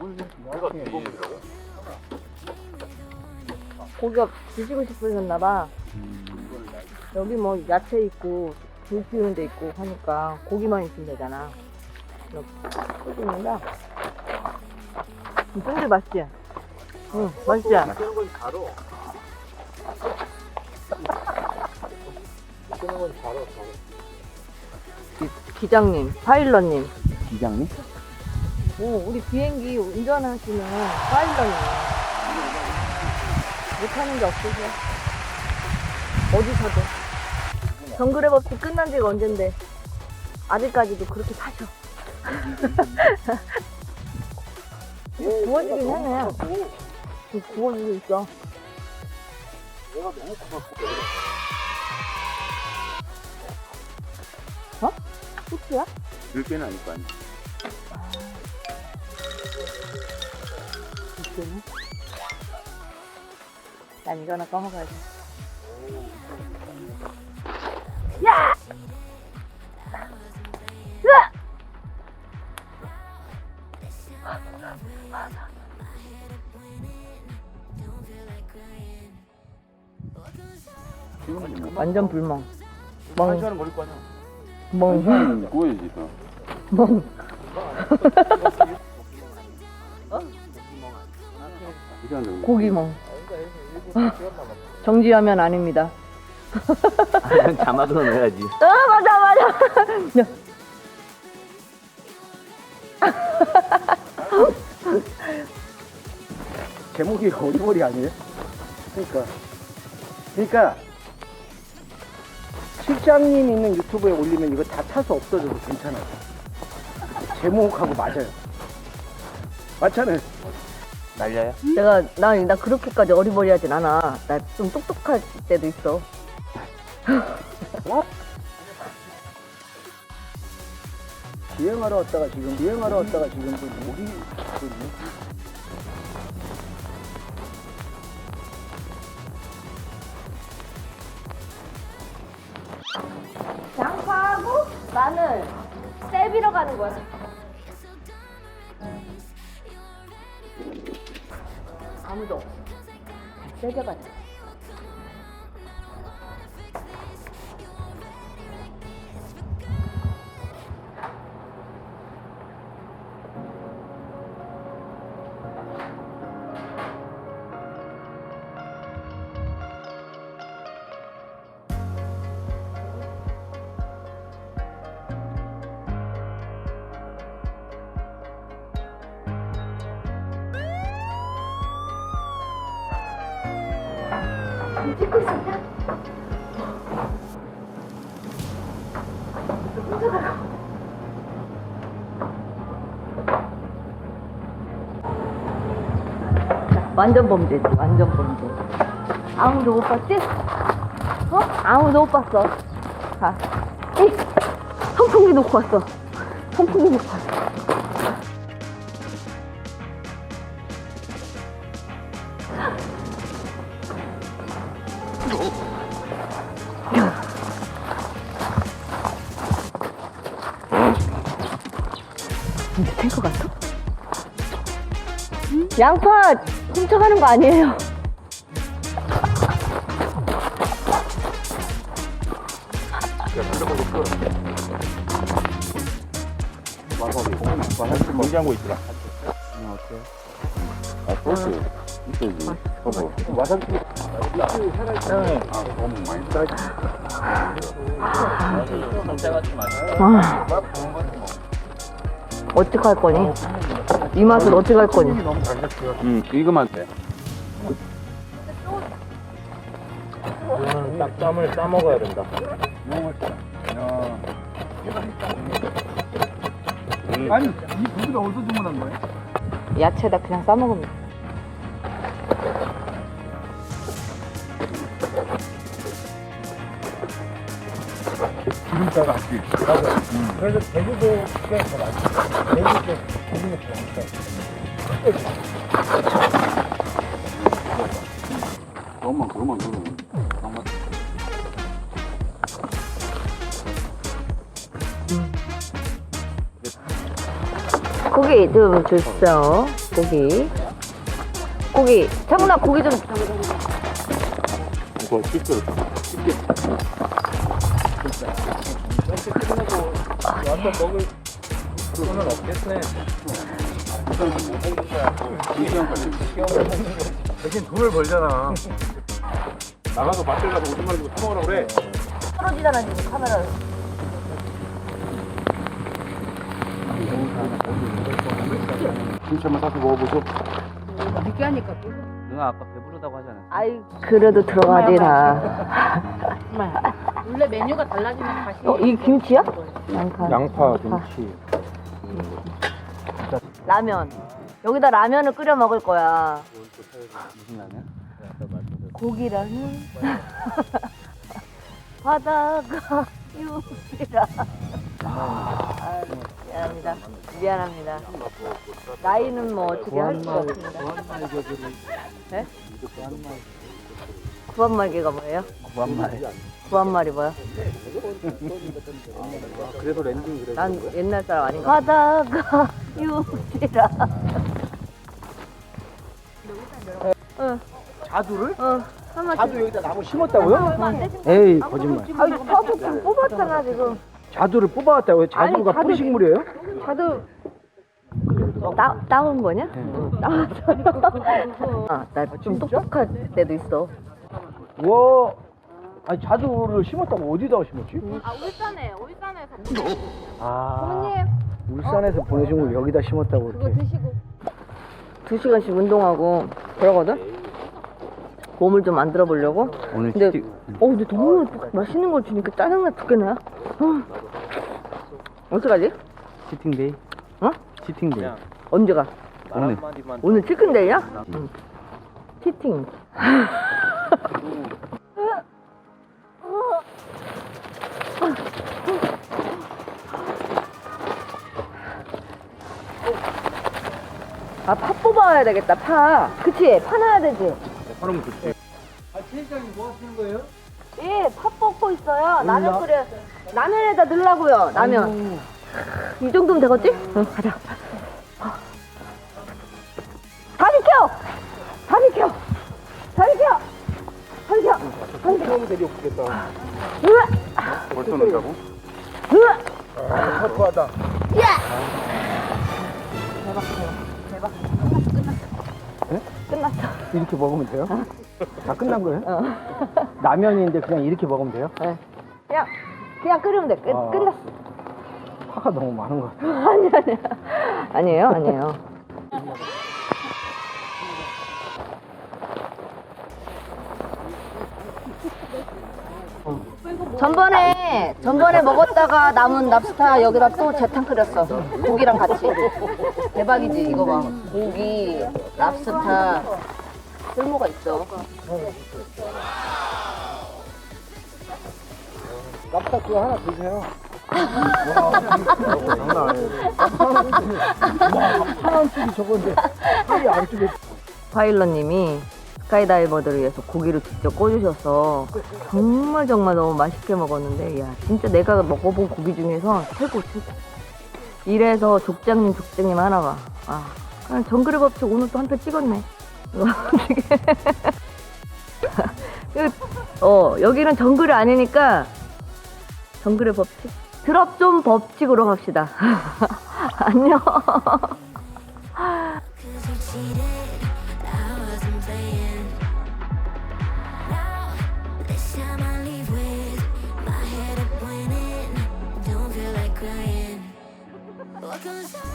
내가 두봉이라고? 고기가 드시고 싶으셨나봐. 여기 뭐 야채 있고 물 피우는 데 있고 하니까 고기만 있으면 되잖아. 끓이는다. 쫀득 맛있지? 응, 맛있지? 쓰는 건 바로. 쓰는 건 바로. 기장님, 파일럿님. 기장님? 오, 우리 비행기 운전하시는 파일럿님. 못하는 게 없으세요? 어디서도. 정글의 법칙 끝난 지가 언젠데. 아직까지도 그렇게 타셔. 구워지긴 하네. 구워지고 있어. 내가 너무 고맙고. 어? 후추야? 들깨는 아닐 거 아니야. 후추네. 난 이거나 꺼먹어야지. 야! 으악! 지금은 뭐. 완전 불멍. 한 멍, 시간은 걸릴 거 아니야. 멍, 한 구워야지 또. 멍. 시간 정도. 고기멍. 정지하면 아닙니다. 자막으로 넣어야지. 맞아, 맞아. 야. 제목이 어리버리 아니에요? 그러니까 실장님 있는 유튜브에 올리면 이거 다 차서 없어져도 괜찮아요. 제목하고 맞아요. 맞잖아요. 날려요? 나 그렇게까지 어리버리하진 않아. 나 좀 똑똑할 때도 있어. 비행하러 왔다가 지금 그 목이 있거든요. 양파하고 마늘 떼비러 가는 거야. 아무도 없어. 떼져가자. 찍고 있었다. 완전 범죄지, 완전 범죄. 아무도 못 봤지? 어? 아무도 못 봤어. 자, 에이! 선풍기 놓고 왔어. 선풍기 놓고 왔어. 근데 탱크 같아? 양파 훔쳐가는 거 아니에요? 와사비 공개하고 있더라. 어때? 아, 소스 있어야지. 봐봐. 와사비 너무 많이 따지. 어떡할 거니? 이 맛을 어떡할 거니? 이거만 돼. 이거는 딱 쌈을 싸 먹어야 된다. 아니 이 고기를 어디서 주문한 거예요? 야채다 그냥 싸먹으면 돼. 기름자가 같이. 그래서 제주도 꽤더 맛있어. 제주도 꽤 고기는 더 맛있어. 그것만 넣으면 정말. 고기 좀 주세요. 고기. 창훈아, 고기 좀. 이거 씹겨. 완전 먹을 그거는 없겠네. 대신 돈을 벌잖아. 나가서 마트 가서 50만 원 주고 사 먹으라 그래. 떨어지잖아, 지금 카메라. 김치 한번 사서 먹어보소. 느끼하니까 또. 누나 아까 배부르다고 하잖아. 아이, 그래도 들어가지라. 원래 메뉴가 달라지면 다시. 이 김치야? 양파, 김치. 라면. 여기다 라면을 끓여 먹을 거야. 무슨 라면? 고기라는 바다가 유리라. 미안합니다. 나이는 뭐 어떻게 할 수가 없습니다. 네? 구한말개가 뭐예요? 구한말이 뭐야? 그래도 랜딩 그래. 난 옛날 사람 아닌가? 바다가 유리라. 자두를? 한번 자두 여기다 나무 심었다고요? 에이 거짓말. 아니, 저도 지금 뽑았잖아, 지금. 자두를 뽑아왔다고요? 자두가 아니, 자두- 뿌리식물이에요? 자두 따온 거냐? 따왔어. 나 좀 똑똑할 때도 있어. 와, 아니 자두를 심었다고 어디다가 심었지? 울산에서. 아, 울산에서 보내준 걸 여기다 심었다고 이렇게. 드시고. 2시간씩 운동하고 그러거든? 몸을 좀 만들어 보려고. 오늘 근데 근데 너무 맛있는 걸 주니까 짜증나 죽겠네. 어떡하지? 치팅데이. 어? 치팅데이. 언제 가? 오늘. 오늘 치킨데이야? 응. 치팅. 아, 파 뽑아야 되겠다, 파. 그치? 파 넣어야 되지? 사람 좋지. 예, 파 뽑고 있어요. 라면 끓여. 라면에다 넣으려고요, 라면. 이 정도면 되겠지? 응, 가자. 다 비켜! 다 비켜! 다 비켜! 다 비켜! 다 비켜! 처음 되게 없겠다. 으아! 벌써 넣는다고? 으아! 터프하다. 끝났어. 이렇게 먹으면 돼요? 다 끝난 거예요? 어. 라면인데 그냥 이렇게 먹으면 돼요? 네. 그냥 끓이면 돼. 끝났어. 화가 너무 많은 것 같아요. 아니에요. 전번에 먹었다가 남은 랍스타 여기다 또 재탕 끓였어. 고기랑 같이. 대박이지, 이거 봐. 고기, 랍스타. 쓸모가 있어. 랍스타 그거 하나 드세요. 장난 아니에요. 하나씩이 저건데 하나이 안쪽에. 파일럿님이 스카이다이버들을 위해서 고기를 직접 꽂으셔서 정말 너무 맛있게 먹었는데, 야, 진짜 내가 먹어본 고기 중에서 최고. 이래서 족장님 하나 봐. 아, 그냥 정글의 법칙 오늘 또 한 편 찍었네. 여기는 정글이 아니니까 정글의 법칙? 드랍 좀 법칙으로 갑시다. 안녕. Welcome to